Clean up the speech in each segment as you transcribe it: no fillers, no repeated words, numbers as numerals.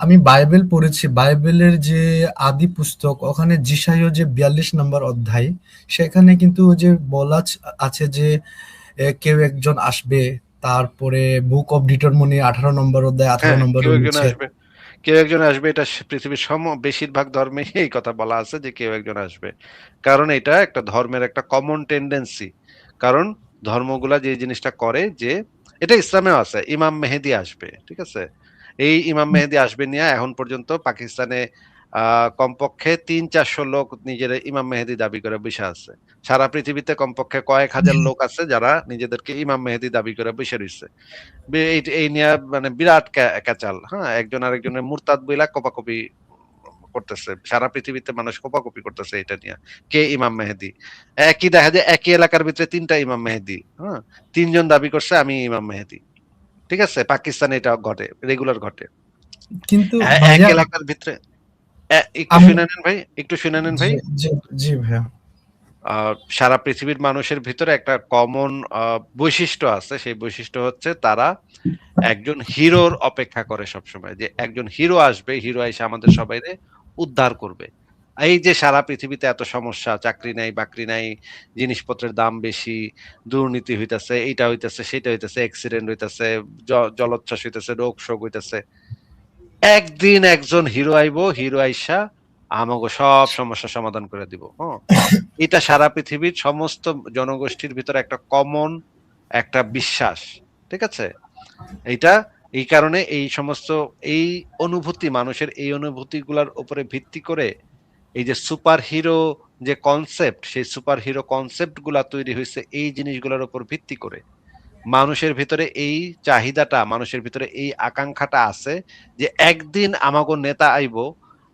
আমি বাইবেল পড়েছি। বাইবেলের যে আদি পুস্তক, ওখানে যিশাইয় যে ৪২ নম্বর অধ্যায়, সেখানে কিন্তু ওই যে বলা আছে যে কেউ একজন আসবে। তারপরে বুক অফ ডিটরমনি 18 নম্বর অধ্যায় 18 হ্যাঁ, নম্বরে কেউ একজন বলছে। আসবে। কেউ একজন আসবে, এটা পৃথিবীর বেশিরভাগ ধর্মেই এই কথা বলা আছে যে কেউ একজন আসবে। কারণ এটা একটা ধর্মের একটা কমন টেন্ডেন্সি। কারণ ধর্মগুলা যে জিনিসটা করে যে, এটা ইসলামেও আছে, ইমাম মেহেদী আসবে। ঠিক আছে? এই ইমাম মেহেদী আসবে নিয়ে এখন পর্যন্ত পাকিস্তানে কমপক্ষে ৩-৪০০ লোক নিজেরা ইমাম মেহেদী দাবি করে বইসা আছে। সারা পৃথিবীতে কমপক্ষে কয়েক হাজার লোক আছে যারা নিজেদেরকে ইমাম মেহেদী দাবি করে বইসা রইছে। এই নিয়ে মানে বিরাট ক্যাচাল, হ্যাঁ? একজন আরেকজনের মুরতাদ বইলা কোপাকুপি করতেছে। সারা পৃথিবীতে মানুষ কোপাকুপি করতেছে এটা নিয়ে। কে ইমাম মেহেদী? একই দেখা যায় একই এলাকার ভিতরে ৩ টা ইমাম মেহেদী, হ্যাঁ? ৩ জন দাবি করছে আমি ইমাম মেহেদী। ঠিক আছে? পাকিস্তানে এটা ঘটে, রেগুলার ঘটে। কিন্তু এক ভাইয়া, এলাকার ভিতরে একটু আমরা, শুনে নেন ভাই, একটু শুনে নেন জি ভাই। জি, জি ভাইয়া। সারা পৃথিবীর মানুষের ভিতরে একটা কমন বৈশিষ্ট্য আছে। সেই বৈশিষ্ট্য হচ্ছে তারা একজন হিরোর অপেক্ষা করে সবসময়, যে একজন হিরো আসবে, হিরো এসে আমাদের সবাইরে উদ্ধার করবে। এই যে সারা পৃথিবীতে এত সমস্যা, চাকরি নাই, বাকরি নাই, জিনিসপত্রের দাম বেশি, দুর্নীতি হইতাছে, এইটা হইতাছে, সেটা হইতাছে, অ্যাক্সিডেন্ট হইতাছে, জলোচ্ছ্বাস হইতাছে, রোগ শোক হইতাছে। একদিন একজন হিরো আইবো, হিরো আইসা আমাগো সব সমস্যার সমাধান করে দিব। হ্যাঁ? এটা সারা পৃথিবীর সমস্ত জনগোষ্ঠীর ভিতরে একটা কমন একটা বিশ্বাস। ঠিক আছে? এইটা এই কারণে এই সমস্ত এই অনুভূতি, মানুষের এই অনুভূতিগুলার উপরে ভিত্তি করে এই যে সুপার হিরো যে কনসেপ্ট, সেই সুপার হিরো কনসেপ্ট গুলা তৈরি হয়েছে এই জিনিসগুলোর উপর ভিত্তি করে। মানুষের ভিতরে এই চাহিদাটা, মানুষের ভিতরে এই আকাঙ্ক্ষাটা আছে যে একদিন আমাগো নেতা আইবো,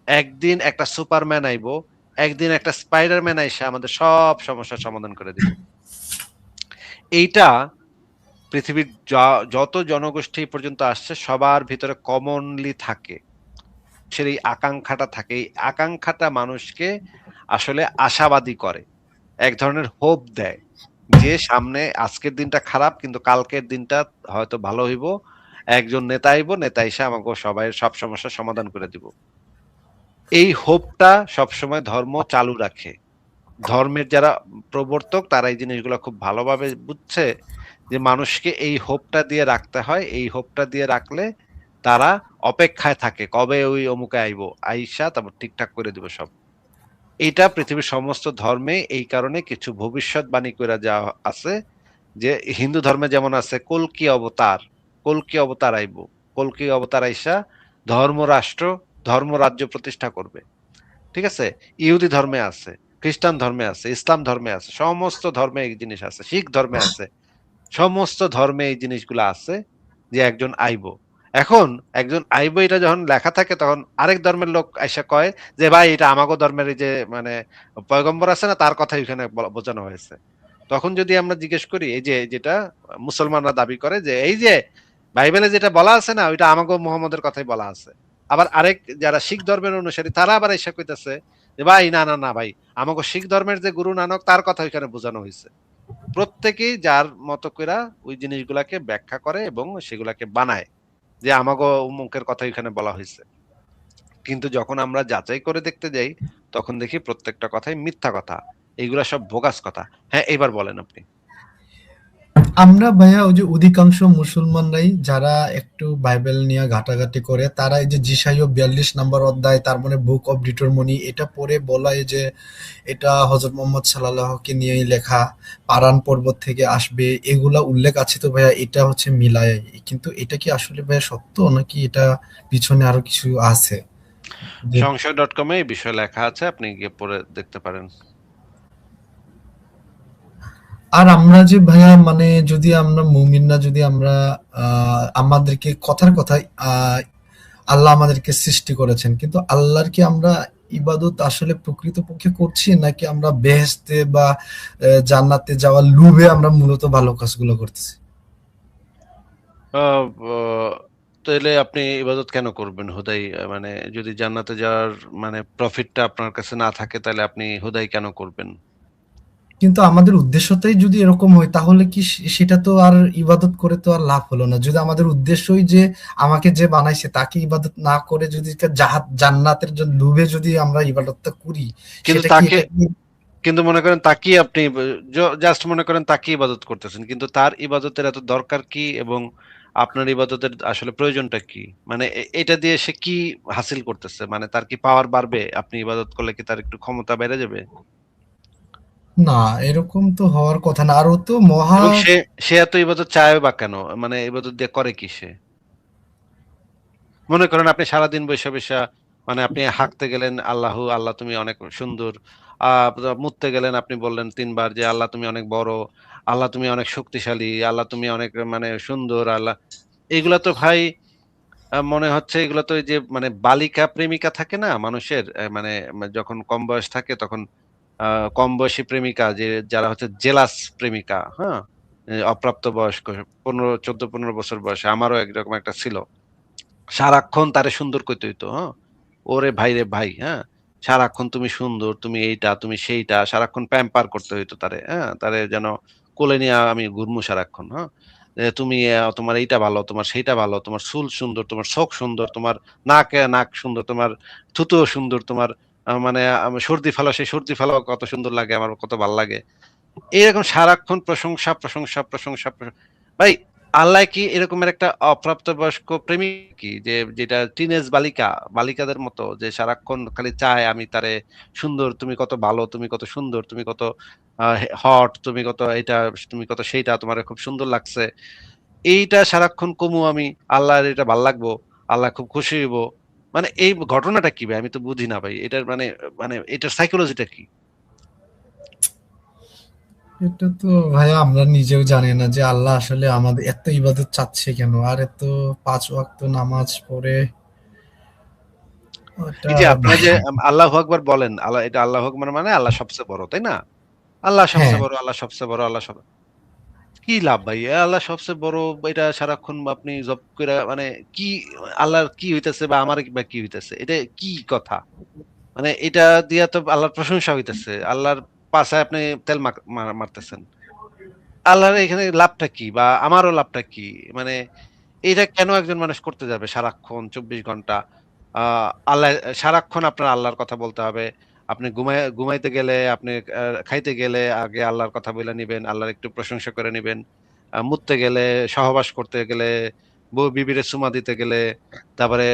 একদিন একটা সুপারম্যান আইবো, একদিন একটা স্পাইডারম্যান আইসা আমাদের সব সমস্যার সমাধান করে দিব। এইটা পৃথিবীর যত জনগোষ্ঠী এই পর্যন্ত আসছে সবার ভিতরে কমনলি থাকে। সেই আকাঙ্ক্ষাটা থাকে। এই আকাঙ্ক্ষাটা মানুষকে আসলে আশাবাদী করে। এক ধরনের হোপ দেয়। যে সামনে আজকের দিনটা খারাপ কিন্তু কালকের দিনটা হয়তো ভালো হইবো। একজন নেতা আইবো, নেতা এসে আমাকে সবাই সব সমস্যার সমাধান করে দিব। এই হোপটা সবসময় ধর্ম চালু রাখে। ধর্মের যারা প্রবর্তক তারা এই জিনিসগুলো খুব ভালোভাবে বুঝছে যে মানুষকে এই হোপটা দিয়ে রাখতে হয়। এই হোপটা দিয়ে রাখলে তারা অপেক্ষায় থাকে কবে ওই অমুকে আইবো, আইসা তারপর ঠিকঠাক করে দিব সব। এইটা পৃথিবীর সমস্ত ধর্মে এই কারণে কিছু ভবিষ্যৎবাণী কইরা যাওয়া আছে, যে হিন্দু ধর্মে যেমন আছে কল্কি অবতার, কল্কি অবতার আইবো। কল্কি অবতার আইসা ধর্মরাষ্ট্র, ধর্মরাজ্য প্রতিষ্ঠা করবে। ঠিক আছে? ইহুদি ধর্মে আছে, খ্রিস্টান ধর্মে আছে, ইসলাম ধর্মে আছে। সমস্ত ধর্মে এই জিনিস আছে। শিখ ধর্মে আছে। সমস্ত ধর্মে এই জিনিসগুলা আছে যে একজন আইবো। এখন একজন আইবো এটা যখন লেখা থাকে তখন আরেক ধর্মের লোক আইসা কয় যে ভাই এটা আমাগো ধর্মের এই যে মানে পয়গম্বর আছে না তার কথাই ওখানে বোঝানো হয়েছে। তখন যদি আমরা জিজ্ঞেস করি এই যে যেটা মুসলমানরা দাবি করে যে এই যে বাইবেলে যেটা বলা আছে না ওইটা আমাগো মুহাম্মদের কথাই বলা আছে। আবার আরেক যারা শিখ ধর্মের অনুসারী তারা আবার আইসা কইতেছে যে ভাই না না না ভাই আমাগো শিখ ধর্মের যে গুরু নানক তার কথা ওইখানে বোঝানো হয়েছে। প্রত্যেকেই যার মতো কইরা ওই জিনিসগুলাকে ব্যাখ্যা করে এবং সেগুলাকে বানায় যে আমাগো অমুকের কথা এখানে বলা হয়েছে। কিন্তু যখন আমরা যাচাই করে দেখতে যাই তখন দেখি প্রত্যেকটা কথাই মিথ্যা কথা। এইগুলা সব বোগাস কথা। হ্যাঁ, এবার বলেন আপনি। আমরা ভাইয়া ওই যে অধিকাংশ মুসলমানরাই যারা একটু বাইবেল নিয়ে ঘাটাঘাটি করে, তারা এই যে যিশাইয় ৪২ নম্বর অধ্যায়, তার মানে বুক অফ ডিটরমনি, এটা পড়ে বলায় যে এটা হযরত মুহাম্মদ সাল্লাল্লাহুকে নিয়েই লেখা, পারান পর্বত থেকে আসবে, এগুলা উল্লেখ আছে তো ভাইয়া, এটা হচ্ছে মিলায়। কিন্তু এটা কি আসলে ভাইয়া সত্য, নাকি এটা পিছনে আরো কিছু আছে? যে সংশয়.com এ এই বিষয়ে লেখা আছে। আপনি গিয়ে পড়ে দেখতে পারেন। আর আমরা যে ভাইয়া, মানে যদি আমরা মুমিন না, যদি আমরা আমাদেরকে কথার কথায় আল্লাহ আমাদেরকে সৃষ্টি করেছেন, কিন্তু আল্লাহর কি আমরা ইবাদত আসলে প্রকৃতপক্ষে করছি, নাকি আমরা বেহেশতে বা জান্নাতে যাওয়ার লোভে আমরা মূলত ভালো কাজগুলো করতেছি? আ ব তাইলে আপনি ইবাদত কেন করবেন হুদাই? মানে যদি জান্নাতে যাওয়ার মানে প্রফিটটা আপনার কাছে না থাকে তাহলে আপনি হুদাই কেন করবেন? কিন্তু আমাদের উদ্দেশ্যটাই যদি এরকম হয় তাহলে কি সেটা তো আর ইবাদত করে তো আর লাভ হলো না। যদি আমাদের উদ্দেশ্যই যে আমাকে যে বানাইছে তাকে ইবাদত না করে যদি জান্নাতের জন্য লোভে যদি আমরা ইবাদতটা করি, কিন্তু সেটা কি তাকে এটা কি? কিন্তু মনে করেন তাকেই আপনি জাস্ট মনে করেন তাকেই ইবাদত করতেছেন। কিন্তু তার ইবাদতের এত দরকার কি এবং আপনার ইবাদতের আসলে প্রয়োজনটা কি? মানে এটা দিয়ে সে কি হাসিল করতেছে? মানে তার কি পাওয়ার বাড়বে? আপনি ইবাদত করলে কি তার একটু ক্ষমতা বেড়ে যাবে? না, এরকম তো হওয়ার কথা না। আর ও তো মহা। এবং সে এত ইবাদত চায় বা কেন? মানে ইবাদত দিয়ে করে কি সে? মনে করেন আপনি সারাদিন বইসা মানে আপনি হাঁকতে গেলেন, আল্লাহু আল্লাহ তুমি অনেক সুন্দর। আ মুততে গেলেন আপনি বললেন ৩ বার যে, "আল্লাহ তুমি অনেক বড়, আল্লাহ তুমি অনেক শক্তিশালী, আল্লাহ তুমি অনেক মানে সুন্দর, আল্লাহ" এগুলা তো ভাই মনে হচ্ছে এগুলা তো ওই যে মানে বালিকা প্রেমিকা থাকে না মানুষের? মানে যখন কম বয়স থাকে তখন আ কম বয়সী প্রেমিকা যারা হচ্ছে জেলাস প্রেমিকা, হ্যাঁ? অপ্রাপ্ত বয়স্ক ১৫ ১৪-১৫ বছর বয়সে আমারও এরকম একটা ছিল। সারাক্ষণ তারে সুন্দর কইতে হইতো, হ্যাঁ? ওরে ভাই রে ভাই, হ্যাঁ? সারাক্ষণ তুমি সুন্দর, তুমি এইটা, তুমি সেইটা, সারাক্ষণ প্যাম্পার করতে হইতো তারে, হ্যাঁ? তারে যেন কোলে নিয়া আমি ঘুরমু সারাক্ষণ, হ্যাঁ? তুমি তোমার এইটা ভালো, তোমার সেইটা ভালো, তোমার চুল সুন্দর, তোমার চোখ সুন্দর, তোমার নাক সুন্দর, তোমার থুতুও সুন্দর, তোমার মানে সর্দি ফেলো, সেই সর্দি ফেলাও কত সুন্দর লাগে, আমার কত ভাল লাগে। এরকম সারাক্ষণ ভাই আল্লাহ কি এরকমের একটা অপ্রাপ্তবয়স্ক প্রেমিক কি? যেটা টিনেজ বালিকাদের মতো যে সারাক্ষণ খালি চায় আমি তারে সুন্দর, তুমি কত ভালো, তুমি কত সুন্দর, তুমি কত হট, তুমি কত এইটা, তুমি কত সেইটা, তোমারে খুব সুন্দর লাগছে। এইটা সারাক্ষণ কমু আমি, আল্লাহর এটা ভাল লাগবো, আল্লাহ খুব খুশি হইবো। মানে এই ঘটনাটা কি ভাই? আমি তো বুঝি না ভাই। এটার মানে মানে এটার সাইকোলজিটা কি? এটা তো ভাইয়া আমরা নিজেও জানি না যে আল্লাহ আসলে আমাদের এত ইবাদত চাচ্ছে কেন, আর এত ৫ ওয়াক্ত নামাজ পড়ে ওটা। এই যে আপনারা যে ভাইয়া, আল্লাহু আকবার বলেন, এটা আল্লাহু আকবার মানে আল্লাহ সবচেয়ে বড়, তাই না? আল্লাহ হ্যাঁ, সবচেয়ে বড়, আল্লাহ সবচেয়ে বড়, কি লাভ ভাই? আল্লাহ সবচেয়ে বড় এটা সারাক্ষণ আপনি জপ কইরা মানে কি আল্লাহর কি হইতেছে বা আমার বা কি হইতেছে? এটা কি কথা? মানে এটা দিয়া তো আল্লাহর প্রশংসা হইতেছে। আল্লাহর পাছায় আপনি তেল মারতেছেন। আল্লাহর এখানে লাভটা কি? বা আমারও লাভটা কি? মানে এইটা কেন একজন মানুষ করতে যাবে সারাক্ষণ ২৪ ঘন্টা? আ আল্লাহ সারাক্ষণ আপনার আল্লাহর কথা বলতে হবে। আপনি ঘুমাইতে গেলে, আপনি খাইতে গেলে আগে আল্লাহর কথা বইলা নিবেন, আল্লাহর একটু প্রশংসা করে নিবেন। মুততে গেলে, সহবাস করতে গেলে, বউ-বিবিরে চুমা দিতে গেলে, তারপরে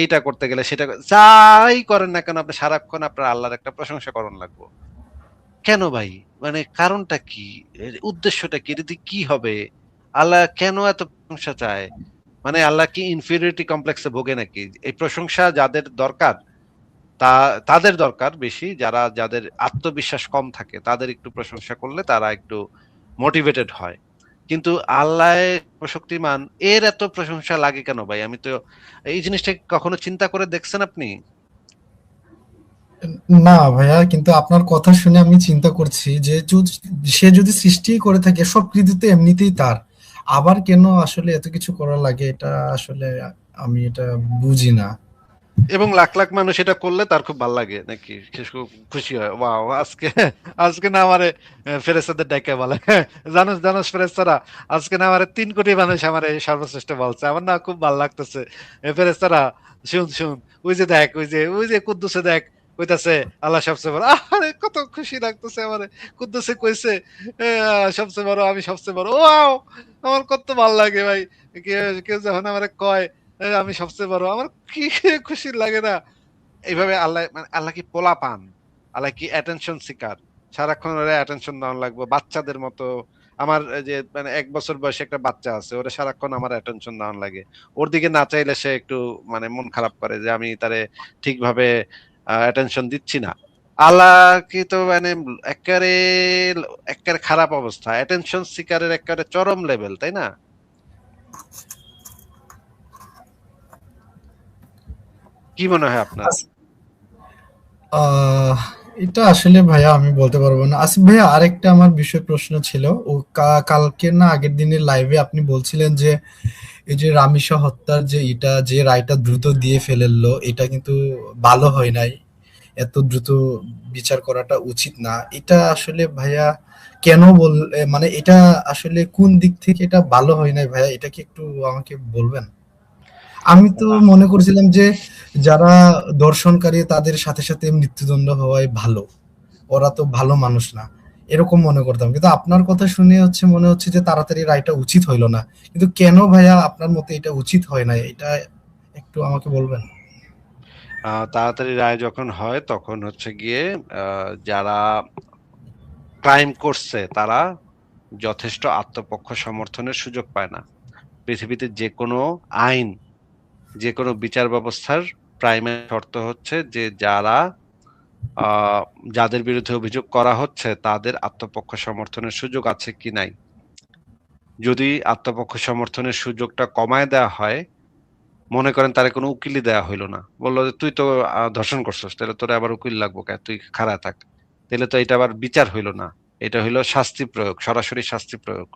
এইটা করতে গেলে, সেটা যাই করেন না কেন আপনি সারাক্ষণ আপনার আল্লাহর একটা প্রশংসা করণ লাগবো। কেন ভাই? মানে কারণটা কি? এর উদ্দেশ্যটা কি? এটা দিয়ে কি হবে? আল্লাহ কেন এত প্রশংসা চায়? মানে আল্লাহ কি ইনফিরিয়রিটি কমপ্লেক্স এ ভোগে নাকি? এই প্রশংসা যাদের দরকার তা তাদের দরকার বেশি যাদের আত্মবিশ্বাস কম থাকে তাদের একটু প্রশংসা করলে তারা একটু মোটিভেটেড হয়। কিন্তু আল্লাহ সর্বশক্তিমান এর এত প্রশংসা লাগে কেন ভাই? আমি তো এই জিনিসটা কখনো চিন্তা করে দেখছেন আপনি? না ভাইয়া, কিন্তু আপনার কথা শুনে আমি চিন্তা করছি যে সে যদি সৃষ্টি করে থাকে সব কৃতিত্ব তো এমনিতেই তার, আবার কেন আসলে এত কিছু করা লাগে, এটা আসলে আমি এটা বুঝি না। এবং লাখ মানুষ এটা করলে তার খুব ভাল লাগে নাকি? সে খুব খুশি হয়। ওয়াও! আজকে না আমারে ফেরেশতাদের ডাইকা বলে। জানোস ফেরেশতারা আজকে না আমারে ৩ কোটি মানুষ আমারে সর্বশ্রেষ্ঠ বলছে। আমার না খুব ভাল লাগতেছে। ফেরেশতারা শুন। ওই যে কুদ্দুসে দেখ কইতাছে আল্লাহ সবচেয়ে বড়। আহারে কত খুশি লাগতেছে আমারে। কুদ্দুসে কইছে সবচেয়ে বড়, আমি সবচেয়ে বড়। ওয়াও! আমার কত ভাল লাগে ভাই। কেউ যখন আমারে কয় আমি সবচেয়ে বড়। আমার কি খুশি লাগে না? এইভাবে আল্লাহ কি পোলাপান? আল্লাহ কি attention seeker? সারাক্ষণ ওরে attention দেওয়ান লাগবো। বাচ্চাদের মতো আমার এই যে মানে ১ বছর বয়সী একটা বাচ্চা আছে। ওরে সারাক্ষণ আমার attention দেওয়ান লাগে। ওর দিকে না চাইলে সে একটু মানে মন খারাপ করে যে আমি তারে ঠিকভাবে attention দিচ্ছি না। আল্লাহ কি তো মানে এক্কারে খারাপ অবস্থা। attention seeker এর এক্কারে চরম লেভেল, তাই না? কি মনে হয় আপনার? আহ এটা আসলে ভাইয়া আমি বলতে পারবো না। আসিফ ভাইয়া, আরেকটা আমার বিষয় প্রশ্ন ছিল। ও কালকে না আগের দিনের লাইভে আপনি বলছিলেন যে এই যে রামিসা হত্যার যে এটা যে রায়টা দ্রুত দিয়ে ফেললো এটা কিন্তু ভালো হয় নাই, এত দ্রুত বিচার করাটা উচিত না। এটা আসলে ভাইয়া কেন মানে এটা আসলে কোন দিক থেকে এটা ভালো হয় নাই ভাইয়া, এটা কি একটু আমাকে বলবেন? আমি তো মনে করছিলাম যে যারা দর্শনকারী তাদের সাথে সাথে মৃত্যুদণ্ড হওয়াই ভালো, ওরা তো ভালো মানুষ না, এরকম মনে করতাম। কিন্তু আপনার কথা শুনে মনে হচ্ছে যে তাড়াতাড়ি রায়টা উচিত হইলো না। কিন্তু কেন ভাইয়া আপনার মতে এটা উচিত হয় না, এটা একটু আমাকে বলবেন? তাড়াতাড়ি রায় যখন হয় তখন হচ্ছে গিয়ে যারা ক্রাইম করছে তারা যথেষ্ট আত্মপক্ষ সমর্থনের সুযোগ পায় না। পৃথিবীতে যেকোনো আইন, যেকোনো বিচার ব্যবস্থার প্রাইমারি শর্ত হচ্ছে যে আ যাদের বিরুদ্ধে অভিযোগ করা হচ্ছে তাদের আত্মপক্ষ সমর্থনের সুযোগ আছে কি নাই। যদি আত্মপক্ষ সমর্থনের সুযোগটা কমায় দেওয়া হয়, মনে করেন তারে কোনো উকিলই দেয়া হইল না। বলল যে, "তুই তো ধর্ষণ করছস। তাইলে তোরে আবার উকিল লাগবো কে? তুই খাড়া থাক।" তাইলে তো এটা আবার বিচার হইল না। এটা হইল শাস্তি প্রয়োগ, সরাসরি শাস্তি প্রয়োগ।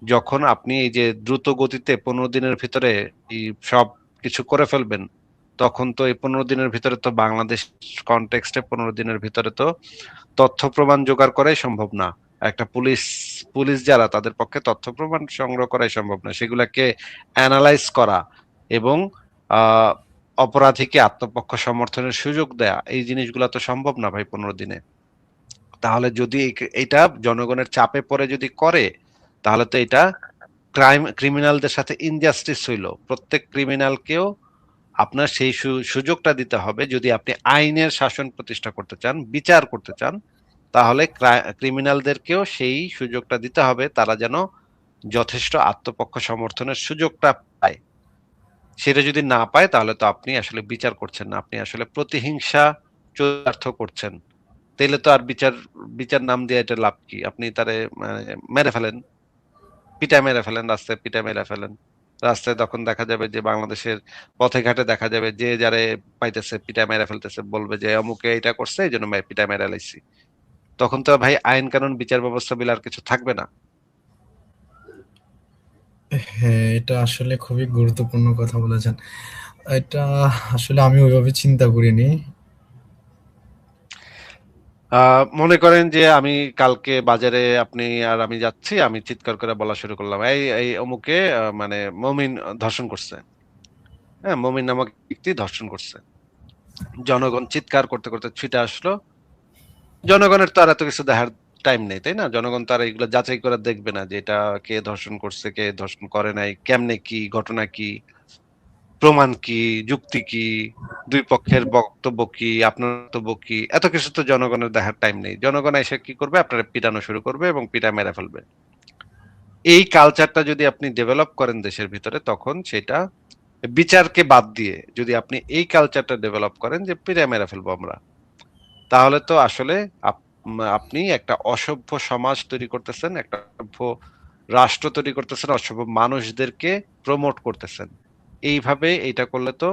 যখন আপনি এই যে দ্রুত গতিতে ১৫ দিনের ভিতরে সবকিছু করে ফেলবেন, তখন তো এই ১৫ দিনের ভিতরে তো বাংলাদেশ কনটেক্সট এ ১৫ দিনের ভিতরে তো তথ্য প্রমাণ জোগাড় করাই সম্ভব না। একটা পুলিশ যারা তাদের পক্ষে তথ্য প্রমাণ সংগ্রহ করাই সম্ভব না। সেগুলাকে এনালাইজ করা এবং আ অপরাধীকে আত্মপক্ষ সমর্থনের সুযোগ দেয়া, এই জিনিসগুলা তো সম্ভব না ভাই ১৫ দিনে। তাহলে যদি এইটা জনগণের চাপে পড়ে যদি করে, তাহলে তো এটা ক্রিমিনালদের সাথে ইনজাস্টিস হইল। প্রত্যেক ক্রিমিনালকেও আপনার সেই সুযোগটা দিতে হবে। যদি আপনি আইনের শাসন প্রতিষ্ঠা করতে চান, বিচার করতে চান, তাহলে ক্রিমিনালদেরকেও সেই সুযোগটা দিতে হবে। তারা যেন যথেষ্ট আত্মপক্ষ সমর্থনের সুযোগটা পায়। সেটা যদি না পায় তাহলে তো আপনি আসলে বিচার করছেন না। আপনি আসলে প্রতিহিংসা চরিতার্থ করছেন। তাইলে তো আর বিচার নাম দিয়ে এটা লাভ কি? আপনি তারে মানে মেরে ফেলেন। পিটায় মেরে ফেলেন, রাস্তায় পিটায় মেরে ফেলেন। রাস্তায় তখন দেখা যাবে যে বাংলাদেশের পথে ঘাটে দেখা যাবে যে যারে পাইতেছে পিটায় মেরে ফেলতেছে। বলবে যে অমুকে এইটা করছে এইজন্য পিটায় মেরে লাইছি। তখন তো ভাই আইন কানুন বিচার ব্যবস্থা বলে আর কিছু থাকবে না। হ্যাঁ, এটা আসলে খুবই গুরুত্বপূর্ণ কথা বলেছেন। এটা আসলে আমি ওইভাবে চিন্তা করিনি। আ মনে করেন যে আমি কালকে বাজারে আপনি আর আমি যাচ্ছি, আমি চিৎকার করে বলা শুরু করলাম, "এই অমুকে মানে মমিন ধর্ষণ করছে।" হ্যাঁ? মমিন নামক ব্যক্তি ধর্ষণ করছে। জনগণ চিৎকার করতে, করতে ছুটে আসলো। জনগণের তো আর এত কিছু দেখার টাইম নেই, তাই না? জনগণ তো আর এগুলো যাচাই করে দেখবে না যে এটা কে ধর্ষণ করছে, কে ধর্ষণ করে নাই, কেমনে কি, ঘটনা কি, প্রমাণ কি, যুক্তি কি, ২ পক্ষের বক্তব্য কি, আপনার বক্তব্য কি, এত কিছু তো জনগণের দেখার টাইম নেই। জনগণ এসে কি করবে? আপনারে পিটানো শুরু করবে এবং পিটায় মেরে ফেলবে। এই কালচারটা যদি আপনি ডেভেলপ করেন দেশের ভিতরে তখন সেটা বিচারকে বাদ দিয়ে যদি আপনি এই কালচারটা ডেভেলপ করেন যে পিটায় মেরে ফেলবো আমরা। তাহলে তো আসলে আপনি একটা অসভ্য সমাজ তৈরি করতেছেন, একটা অসভ্য রাষ্ট্র তৈরি করতেছেন, অসভ্য মানুষদেরকে প্রমোট করতেছেন। এইভাবে এইটা করলে তো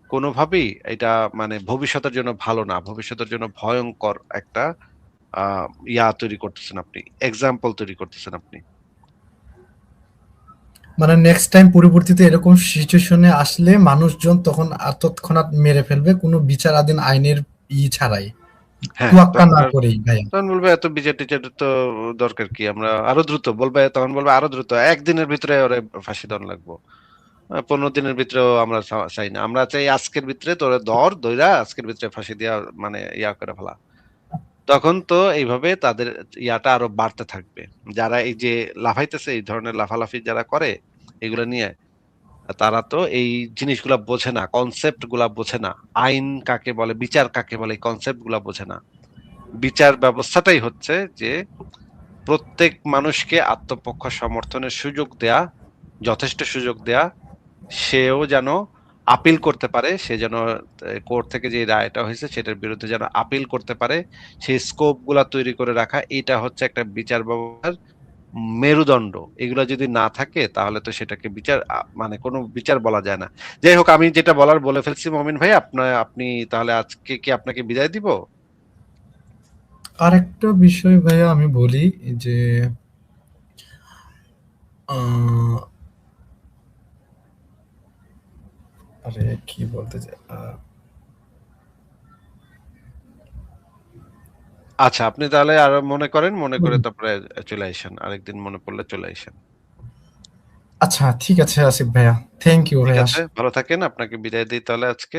কোনোভাবেই এটা মানে ভবিষ্যতের জন্য ভালো না। ভবিষ্যতের জন্য ভয়ংকর একটা আ তৈরি করতেছেন আপনি। এক্সাম্পল তৈরি করতেছেন আপনি। মানে নেক্সট টাইম পরবর্তীতে এরকম সিচুয়েশনে আসলে মানুষজন তখন তৎক্ষণাৎ মেরে ফেলবে কোনো বিচারাধীন আইনের ছাড়াই, হ্যাঁ, তোয়াক্কা তখন না আর করেই ভাইয়া। তখন বলবে এত বিচার-টিচারের তো দরকার কি? আমরা আরো দ্রুত বলবে তখন বলবে আরো দ্রুত। ১ দিনের ভিতরে ওরে ফাঁসি দেওয়ান লাগবো। ১৫ দিনের ভিতরেও আমরা চাই না। আমরা চাই আজকের ভিতরে তোরে ধইরা আজকের ভিতরে ফাঁসি দিয়া মানে করে ফেলা। তখন তো এইভাবে তাদের আরো বাড়তে থাকবে। যারা এই যে লাফাইতেছে এই ধরনের লাফালাফি যারা করে এগুলা নিয়ে, তারা তো এই জিনিসগুলা বোঝে না, কনসেপ্ট গুলা বোঝে না। আইন কাকে বলে, বিচার কাকে বলে এই কনসেপ্ট গুলা বোঝে না। বিচার ব্যবস্থাটাই হচ্ছে যে প্রত্যেক মানুষকে আত্মপক্ষ সমর্থনের সুযোগ দেয়া, যথেষ্ট সুযোগ দেয়া। সেও যেন আপিল করতে পারে। সে যেন কোর্ট থেকে যে রায়টা হইছে সেটার বিরুদ্ধে যেন আপিল করতে পারে। সেই স্কোপ গুলা তৈরি করে রাখা, এটা হচ্ছে একটা বিচার ব্যবস্থার মেরুদণ্ড। এগুলা যদি না থাকে তাহলে তো সেটাকে বিচার মানে কোন বিচার বলা যায় না। যাই হোক আমি যেটা বলার বলে ফেলছি মমিন ভাই। আপনি তাহলে আজকে কি আপনাকে বিদায় দিব? আরেকটা বিষয় ভাইয়া আমি বলি যে আহ, আরে কি বলতে চাই, আচ্ছা, আপনি তাহলে আরো মনে করেন, মনে করে হুম। তারপরে চলে আইসেন। আরেকদিন মনে পড়লে চলে আইসেন। আচ্ছা ঠিক আছে আসিফ ভাইয়া। থ্যাংক ইউ ঠিক ভাইয়া। আছে? ভালো থাকেন। আপনাকে বিদায় দেই তাহলে আজকে।